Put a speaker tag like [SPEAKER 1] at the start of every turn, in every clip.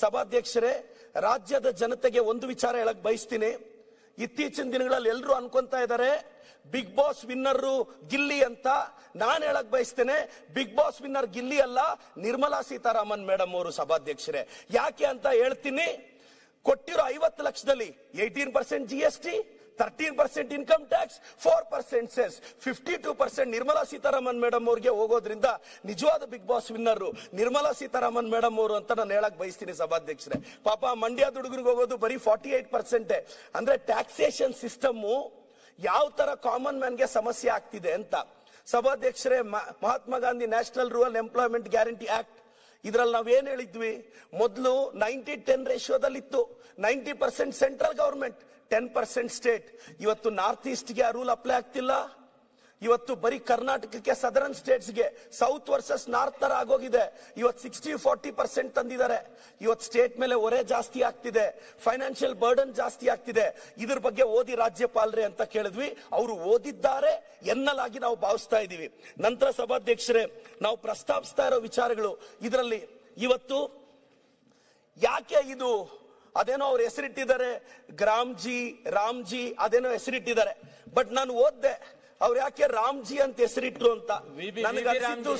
[SPEAKER 1] ಸಭಾಧ್ಯಕ್ಷರೇ, ರಾಜ್ಯದ ಜನತೆಗೆ ಒಂದು ವಿಚಾರ ಹೇಳಕ್ ಬಯಸ್ತೀನಿ. ಇತ್ತೀಚಿನ ದಿನಗಳಲ್ಲಿ ಎಲ್ಲರೂ ಅನ್ಕೊಂತಾ ಇದ್ದಾರೆ ಬಿಗ್ ಬಾಸ್ ವಿನ್ನರ್ ಗಿಲ್ಲಿ ಅಂತ. ನಾನು ಹೇಳಕ್ ಬಯಸ್ತೇನೆ, ಬಿಗ್ ಬಾಸ್ ವಿನ್ನರ್ ಗಿಲ್ಲಿ ಅಲ್ಲ, ನಿರ್ಮಲಾ ಸೀತಾರಾಮನ್ ಮೇಡಮ್ ಅವರು. ಸಭಾಧ್ಯಕ್ಷರೇ, ಯಾಕೆ ಅಂತ ಹೇಳ್ತೀನಿ. ಕೊಟ್ಟಿರೋ 50 ಲಕ್ಷದಲ್ಲಿ 18% GST, 13% income tax, 4% cess, 52% Nirmala Sitharaman madam ಅವ್ರಿಗೆ ಹೋಗೋದ್ರಿಂದ ನಿಜವಾದ big boss winner Nirmala Sitharaman madam ಅವರು ಅಂತ ನಾನು ಹೇಳಕ್ ಬಯಸ್ತೀನಿ. ಸಭಾಧ್ಯಕ್ಷರೇ, ಪಾಪ ಮಂಡ್ಯ ಹುಡುಗರಿಗೆ ಹೋಗೋದು ಬರೀ 48%. ಅಂದ್ರೆ ಟ್ಯಾಕ್ಸೇಷನ್ ಸಿಸ್ಟಮ್ ಯಾವ ತರ ಕಾಮನ್ ಮ್ಯಾನ್ ಗೆ ಸಮಸ್ಯೆ ಆಗ್ತಿದೆ ಅಂತ. ಸಭಾಧ್ಯಕ್ಷರೇ, Mahatma Gandhi national rural employment guarantee act, ಇದ್ರಲ್ಲಿ ನಾವೇನ್ ಹೇಳಿದ್ವಿ, ಮೊದಲು 90-10 ರೇಷಿಯೋದಲ್ಲಿತ್ತು. 90% ಸೆಂಟ್ರಲ್ ಗವರ್ಮೆಂಟ್, 10% ಸ್ಟೇಟ್. ಇವತ್ತು ನಾರ್ತ್ ಈಸ್ಟ್ಗೆ ಆ ರೂಲ್ ಅಪ್ಲೈ ಆಗ್ತಿಲ್ಲ. ಇವತ್ತು ಬರೀ ಕರ್ನಾಟಕಕ್ಕೆ, ಸದರ್ನ್ ಸ್ಟೇಟ್ಸ್ಗೆ, ಸೌತ್ ವರ್ಸಸ್ ನಾರ್ತ್ ತರ ಆಗೋಗಿದೆ. ಇವತ್ತು 60-40% ತಂದಿದ್ದಾರೆ. ಇವತ್ತು ಸ್ಟೇಟ್ ಮೇಲೆ ಹೊರೆ ಜಾಸ್ತಿ ಆಗ್ತಿದೆ, ಫೈನಾನ್ಷಿಯಲ್ ಬರ್ಡನ್ ಜಾಸ್ತಿ ಆಗ್ತಿದೆ. ಇದ್ರ ಬಗ್ಗೆ ಓದಿ ರಾಜ್ಯಪಾಲರೇ ಅಂತ ಕೇಳಿದ್ವಿ, ಅವರು ಓದಿದ್ದಾರೆ ಎನ್ನಲಾಗಿ ನಾವು ಭಾವಿಸ್ತಾ ಇದೀವಿ. ನಂತರ ಸಭಾಧ್ಯಕ್ಷರೇ, ನಾವು ಪ್ರಸ್ತಾಪಿಸ್ತಾ ಇರೋ ವಿಚಾರಗಳು ಇದರಲ್ಲಿ ಇವತ್ತು ಯಾಕೆ ಇದು ಅದೇನೋ ಅವ್ರು ಹೆಸರಿಟ್ಟಿದ್ದಾರೆ, ಗ್ರಾಮ್ಜಿ, ರಾಮ್ಜಿ ಅದೇನೋ ಹೆಸರಿಟ್ಟಿದ್ದಾರೆ. ಬಟ್ ನಾನು ಓದ್ದೆ ಅವ್ರು ಯಾಕೆ ರಾಮ್ಜಿ ಅಂತ ಹೆಸರಿಟ್ರು ಅಂತ. ನನಗೆ ಅನಿಸಿದ್ದು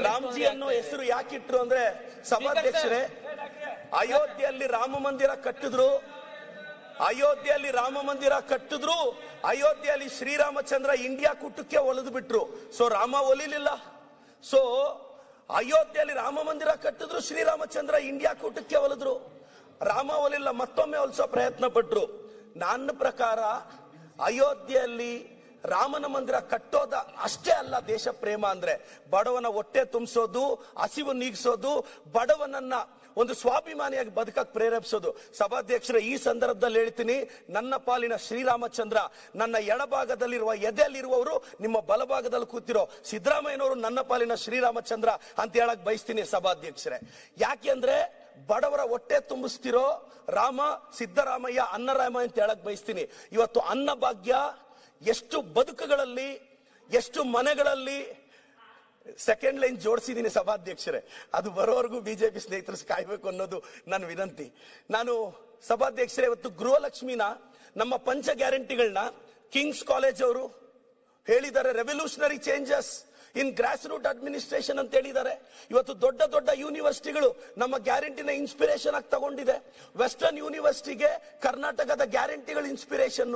[SPEAKER 1] ರಾಮ್ಜಿ ಅನ್ನೋ ಹೆಸರು ಯಾಕಿಟ್ರು ಅಂದ್ರೆ, ಸಭಾಧ್ಯಕ್ಷರೇ, ಅಯೋಧ್ಯೆಯಲ್ಲಿ ರಾಮ ಮಂದಿರ ಕಟ್ಟಿದ್ರು, ಅಯೋಧ್ಯೆಯಲ್ಲಿ ಶ್ರೀರಾಮಚಂದ್ರ ಇಂಡಿಯಾ ಕೂಟಕ್ಕೆ ಒಲಿದು ಬಿಟ್ರು. ಸೊ ರಾಮ ಒಲಿಲಿಲ್ಲ. ಸೊ ಅಯೋಧ್ಯೆಯಲ್ಲಿ ರಾಮ ಮಂದಿರ ಕಟ್ಟಿದ್ರು, ಶ್ರೀರಾಮಚಂದ್ರ ಇಂಡಿಯಾ ಕೂಟಕ್ಕೆ ಒಲಿದ್ರು. ರಾಮ ಒಲಿಲ್ಲ, ಮತ್ತೊಮ್ಮೆ ಒಲಿಸೋ ಪ್ರಯತ್ನ ಪಟ್ರು. ನನ್ನ ಪ್ರಕಾರ ಅಯೋಧ್ಯೆಯಲ್ಲಿ ರಾಮನ ಮಂದಿರ ಕಟ್ಟೋದ ಅಷ್ಟೇ ಅಲ್ಲ ದೇಶ ಪ್ರೇಮ ಅಂದ್ರೆ. ಬಡವನ ಹೊಟ್ಟೆ ತುಂಬಿಸೋದು, ಹಸಿವು ನೀಗಿಸೋದು, ಬಡವನನ್ನ ಒಂದು ಸ್ವಾಭಿಮಾನಿಯಾಗಿ ಬದುಕಕ್ಕೆ ಪ್ರೇರೇಪಿಸೋದು. ಸಭಾಧ್ಯಕ್ಷರೇ, ಈ ಸಂದರ್ಭದಲ್ಲಿ ಹೇಳ್ತೀನಿ, ನನ್ನ ಪಾಲಿನ ಶ್ರೀರಾಮಚಂದ್ರ ನನ್ನ ಎಡಭಾಗದಲ್ಲಿರುವ ಎದೆಯಲ್ಲಿರುವವರು, ನಿಮ್ಮ ಬಲಭಾಗದಲ್ಲಿ ಕೂತಿರೋ ಸಿದ್ದರಾಮಯ್ಯನವರು ನನ್ನ ಪಾಲಿನ ಶ್ರೀರಾಮಚಂದ್ರ ಅಂತ ಹೇಳಕ್ ಬಯಸ್ತೀನಿ. ಸಭಾಧ್ಯಕ್ಷರೇ, ಯಾಕೆಂದ್ರೆ ಬಡವರ ಹೊಟ್ಟೆ ತುಂಬಿಸ್ತಿರೋ ರಾಮ ಸಿದ್ದರಾಮಯ್ಯ, ಅನ್ನರಾಮಯ್ಯ ಅಂತ ಹೇಳಕ್ ಬಯಸ್ತೀನಿ. ಇವತ್ತು ಅನ್ನ ಭಾಗ್ಯ ಎಷ್ಟು ಬದುಕುಗಳಲ್ಲಿ, ಎಷ್ಟು ಮನೆಗಳಲ್ಲಿ ಸೆಕೆಂಡ್ ಲೈನ್ ಜೋಡಿಸಿದ್ದೀನಿ. ಸಭಾಧ್ಯಕ್ಷರೇ, ಅದು ಬರೋವರೆಗೂ ಬಿಜೆಪಿ ಸ್ನೇಹಿತರು ಕಾಯ್ಬೇಕು ಅನ್ನೋದು ನನ್ನ ವಿನಂತಿ. ನಾನು ಸಭಾಧ್ಯಕ್ಷರೇ, ಇವತ್ತು ಗೃಹಲಕ್ಷ್ಮಿನ, ನಮ್ಮ ಪಂಚ ಗ್ಯಾರಂಟಿಗಳನ್ನ ಕಿಂಗ್ಸ್ ಕಾಲೇಜ್ ಅವರು ಹೇಳಿದ್ದಾರೆ, revolutionary changes in grass root administration ಅಂತ ಹೇಳಿದ್ದಾರೆ. ಇವತ್ತು ದೊಡ್ಡ ದೊಡ್ಡ ಯೂನಿವರ್ಸಿಟಿಗಳು ನಮ್ಮ ಗ್ಯಾರಂಟಿನ ಇನ್ಸ್ಪಿರೇಷನ್ ಆಗಿ ತಗೊಂಡಿದೆ. ವೆಸ್ಟರ್ನ್ ಯೂನಿವರ್ಸಿಟಿಗೆ ಕರ್ನಾಟಕದ ಗ್ಯಾರಂಟಿಗಳ ಇನ್ಸ್ಪಿರೇಷನ್.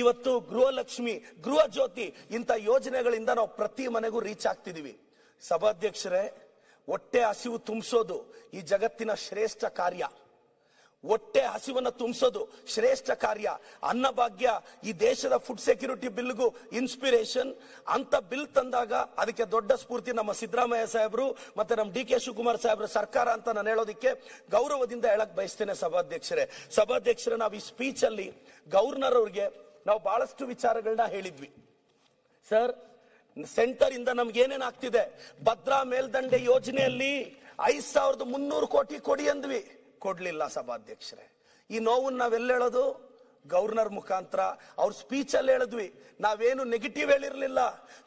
[SPEAKER 1] ಇವತ್ತು ಗೃಹಲಕ್ಷ್ಮಿ, ಗೃಹ ಜ್ಯೋತಿ ಇಂಥ ಯೋಜನೆಗಳಿಂದ ನಾವು ಪ್ರತಿ ಮನೆಗೂ ರೀಚ್ ಆಗ್ತಿದೀವಿ. ಸಭಾಧ್ಯಕ್ಷರೇ, ಹೊಟ್ಟೆ ಹಸಿವು ತುಂಬಿಸೋದು ಈ ಜಗತ್ತಿನ ಶ್ರೇಷ್ಠ ಕಾರ್ಯ. ಹೊಟ್ಟೆ ಹಸಿವನ್ನ ತುಂಬಿಸೋದು ಶ್ರೇಷ್ಠ ಕಾರ್ಯ. ಅನ್ನಭಾಗ್ಯ ಈ ದೇಶದ ಫುಡ್ ಸೆಕ್ಯೂರಿಟಿ ಬಿಲ್ಗೂ ಇನ್ಸ್ಪಿರೇಷನ್. ಅಂತ ಬಿಲ್ ತಂದಾಗ ಅದಕ್ಕೆ ದೊಡ್ಡ ಸ್ಫೂರ್ತಿ ನಮ್ಮ ಸಿದ್ದರಾಮಯ್ಯ ಸಾಹೇಬರು ಮತ್ತೆ ನಮ್ಮ DK ಶಿವಕುಮಾರ್ ಸಾಹೇಬ್ರ ಸರ್ಕಾರ ಅಂತ ನಾನು ಹೇಳೋದಕ್ಕೆ ಗೌರವದಿಂದ ಹೇಳಕ್ ಬಯಸ್ತೇನೆ. ಸಭಾಧ್ಯಕ್ಷರೇ, ನಾವು ಈ ಸ್ಪೀಚ್ ಅಲ್ಲಿ ಗವರ್ನರ್ ಅವ್ರಿಗೆ ನಾವು ಬಹಳಷ್ಟು ವಿಚಾರಗಳನ್ನ ಹೇಳಿದ್ವಿ. ಸರ್, ಸೆಂಟರ್ ಇಂದ ನಮ್ಗೆ ಏನೇನ್ ಆಗ್ತಿದೆ, ಭದ್ರಾ ಮೇಲ್ದಂಡೆ ಯೋಜನೆಯಲ್ಲಿ 5300 ಕೋಟಿ ಕೊಡಿ ಅಂದ್ವಿ, ಕೊಡ್ಲಿಲ್ಲ. ಸಭಾಧ್ಯಕ್ಷರೇ, ಈ ನೋವನ್ನು ನಾವೆಲ್ಲ ಹೇಳೋದು ಗವರ್ನರ್ ಮುಖಾಂತರ. ಅವ್ರ ಸ್ಪೀಚ್ ಅಲ್ಲಿ ಹೇಳಿದ್ವಿ, ನಾವೇನು ನೆಗೆಟಿವ್ ಹೇಳಿರ್ಲಿಲ್ಲ.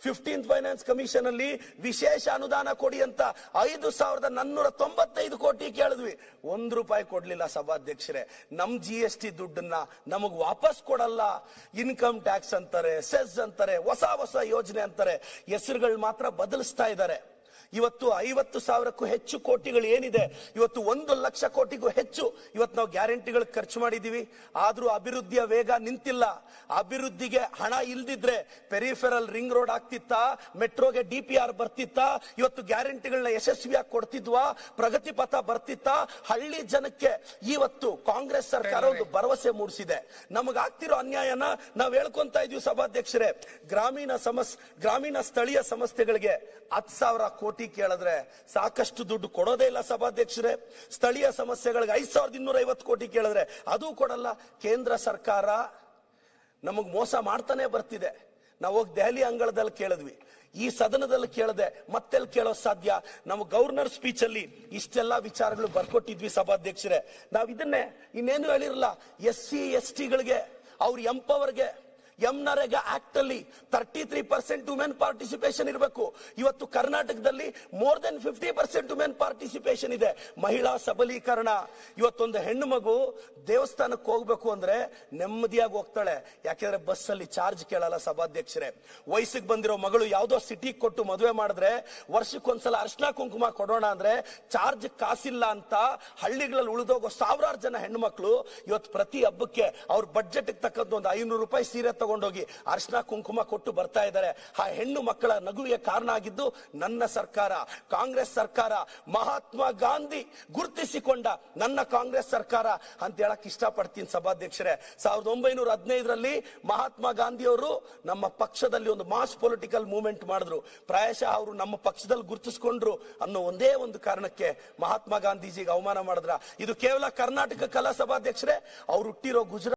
[SPEAKER 1] 15th ಫೈನಾನ್ಸ್ ಕಮಿಷನ್ ಅಲ್ಲಿ ವಿಶೇಷ ಅನುದಾನ ಕೊಡಿ ಅಂತ 5495 ಕೋಟಿ ಕೇಳಿದ್ವಿ, 1 ರೂಪಾಯಿ ಕೊಡ್ಲಿಲ್ಲ. ಸಭಾಧ್ಯಕ್ಷರೇ, ನಮ್ GST ದುಡ್ಡನ್ನ ನಮಗ್ ವಾಪಸ್ ಕೊಡಲ್ಲ. ಇನ್ಕಮ್ ಟ್ಯಾಕ್ಸ್ ಅಂತಾರೆ, ಸೆಸ್ ಅಂತಾರೆ, ಹೊಸ ಯೋಜನೆ ಅಂತಾರೆ, ಹೆಸರುಗಳು ಮಾತ್ರ ಬದಲಿಸ್ತಾ ಇದ್ದಾರೆ. ಇವತ್ತು 50,000ಕ್ಕೂ ಹೆಚ್ಚು ಕೋಟಿಗಳು ಏನಿದೆ, ಇವತ್ತು 1 ಲಕ್ಷ ಕೋಟಿಗೂ ಹೆಚ್ಚು ಇವತ್ತು ನಾವು ಗ್ಯಾರಂಟಿಗಳು ಖರ್ಚು ಮಾಡಿದೀವಿ. ಆದ್ರೂ ಅಭಿವೃದ್ಧಿಯ ವೇಗ ನಿಂತಿಲ್ಲ. ಅಭಿವೃದ್ಧಿಗೆ ಹಣ ಇಲ್ದಿದ್ರೆ ಪೆರಿಫೆರಲ್ ರಿಂಗ್ ರೋಡ್ ಆಗ್ತಿತ್ತಾ, ಮೆಟ್ರೋಗೆ DPR ಬರ್ತಿತ್ತಾ, ಇವತ್ತು ಗ್ಯಾರಂಟಿಗಳನ್ನ ಯಶಸ್ವಿಯಾಗಿ ಕೊಡ್ತಿದ್ವಾ, ಪ್ರಗತಿ ಪಥ ಬರ್ತಿತ್ತಾ? ಹಳ್ಳಿ ಜನಕ್ಕೆ ಇವತ್ತು ಕಾಂಗ್ರೆಸ್ ಸರ್ಕಾರ ಒಂದು ಭರವಸೆ ಮೂಡಿಸಿದೆ. ನಮಗಾಗ್ತಿರೋ ಅನ್ಯಾಯನ ನಾವು ಹೇಳ್ಕೊಂತ ಇದೀವಿ. ಸಭಾಧ್ಯಕ್ಷರೇ, ಗ್ರಾಮೀಣ ಸ್ಥಳೀಯ ಸಂಸ್ಥೆಗಳಿಗೆ 10,000 ಕೋಟಿ ಕೇಳಿದ್ರೆ ಸಾಕಷ್ಟು ದುಡ್ಡು ಕೊಡೋದೇ ಇಲ್ಲ. ಸಭಾಧ್ಯಕ್ಷರೇ, ಸ್ಥಳೀಯ ಸಮಸ್ಯೆಗಳಿಗೆ 5250 ಕೋಟಿ ಕೇಳಿದ್ರೆ ಅದು ಕೊಡಲ್ಲ. ಕೇಂದ್ರ ಸರ್ಕಾರ ನಮಗ್ ಮೋಸ ಮಾಡ್ತಾನೆ ಬರ್ತಿದೆ. ನಾವು ಹೋಗಿ ದೆಹಲಿ ಅಂಗಳದಲ್ಲಿ ಕೇಳಿದ್ವಿ, ಈ ಸದನದಲ್ಲಿ ಕೇಳದೆ ಮತ್ತೆಲ್ಲಿ ಕೇಳೋ ಸಾಧ್ಯ? ನಮ್ಮ ಗವರ್ನರ್ ಸ್ಪೀಚ್ ಅಲ್ಲಿ ಇಷ್ಟೆಲ್ಲಾ ವಿಚಾರಗಳು ಬರ್ಕೊಟ್ಟಿದ್ವಿ. ಸಭಾಧ್ಯಕ್ಷರೇ, ನಾವ್ ಇದನ್ನೇ ಇನ್ನೇನು ಹೇಳಿರಲ್ಲ. SC ST ಗಳಿಗೆ ಅವ್ರ ಎಂಪವರ್ಗೆ ನರೇಗಾ ಆಕ್ಟ್ ಅಲ್ಲಿ 33% ವುಮೆನ್ ಪಾರ್ಟಿಸಿಪೇಷನ್ ಇರಬೇಕು. ಇವತ್ತು ಕರ್ನಾಟಕದಲ್ಲಿ ಮೋರ್ ದೆನ್ 50% ವುಮೆನ್ ಪಾರ್ಟಿಸಿಪೇಷನ್ ಇದೆ. ಮಹಿಳಾ ಸಬಲೀಕರಣ. ಇವತ್ತೊಂದು ಹೆಣ್ಣು ಮಗು ದೇವಸ್ಥಾನಕ್ಕೆ ಹೋಗ್ಬೇಕು ಅಂದ್ರೆ ನೆಮ್ಮದಿಯಾಗಿ ಹೋಗ್ತಾಳೆ, ಯಾಕೆಂದ್ರೆ ಬಸ್ ಅಲ್ಲಿ ಚಾರ್ಜ್ ಕೇಳಲ್ಲ. ಸಭಾಧ್ಯಕ್ಷರೇ, ವಯಸ್ಸಿಗೆ ಬಂದಿರೋ ಮಗಳು ಯಾವ್ದೋ ಸಿಟಿ ಕೊಟ್ಟು ಮದುವೆ ಮಾಡಿದ್ರೆ ವರ್ಷಕ್ಕೊಂದ್ಸಲ ಅರ್ಶನ ಕುಂಕುಮ ಕೊಡೋಣ ಅಂದ್ರೆ ಚಾರ್ಜ್ ಕಾಸಿಲ್ಲ ಅಂತ ಹಳ್ಳಿಗಳಲ್ಲಿ ಉಳಿದೋಗೋ ಸಾವಿರಾರು ಜನ ಹೆಣ್ಣು ಮಕ್ಕಳು ಇವತ್ತು ಪ್ರತಿ ಹಬ್ಬಕ್ಕೆ ಅವ್ರ ಬಡ್ಜೆಟ್ ತಕ್ಕಂತ ಒಂದು 500 ರೂಪಾಯಿ ಸೀರೆ ತಗೊಂಡೋಗಿ ಅರ್ಶನ ಕುಂಕುಮ ಕೊಟ್ಟು ಬರ್ತಾ ಇದ್ದಾರೆ. ಆ ಹೆಣ್ಣು ಮಕ್ಕಳ ನಗುವಿಗೆ ಕಾರಣ ಆಗಿದ್ದು ನನ್ನ ಸರ್ಕಾರ, ಕಾಂಗ್ರೆಸ್ ಸರ್ಕಾರ, ಮಹಾತ್ಮ ಗಾಂಧಿ ಗುರುತಿಸಿಕೊಂಡ ನನ್ನ ಕಾಂಗ್ರೆಸ್ ಸರ್ಕಾರ ಅಂತ ಹೇಳಕ್ ಇಷ್ಟಪಡ್ತೀನಿ. ಸಭಾಧ್ಯಕ್ಷರೇ, 1915ರಲ್ಲಿ ಮಹಾತ್ಮ ಗಾಂಧಿ ಅವರು ನಮ್ಮ ಪಕ್ಷದಲ್ಲಿ ಒಂದು ಮಾಸ್ ಪೊಲಿಟಿಕಲ್ ಮೂವ್ಮೆಂಟ್ ಮಾಡಿದ್ರು. ಪ್ರಾಯಶಃ ಅವರು ನಮ್ಮ ಪಕ್ಷದಲ್ಲಿ ಗುರುತಿಸಿಕೊಂಡ್ರು ಅನ್ನೋ ಒಂದೇ ಒಂದು ಕಾರಣಕ್ಕೆ ಮಹಾತ್ಮ ಗಾಂಧೀಜಿಗೆ ಅವಮಾನ ಮಾಡಿದ್ರ. ಇದು ಕೇವಲ ಕರ್ನಾಟಕಕ್ಕಲ್ಲ ಸಭಾಧ್ಯಕ್ಷರೇ, ಅವ್ರು ಹುಟ್ಟಿರೋ ಗುಜರಾತ್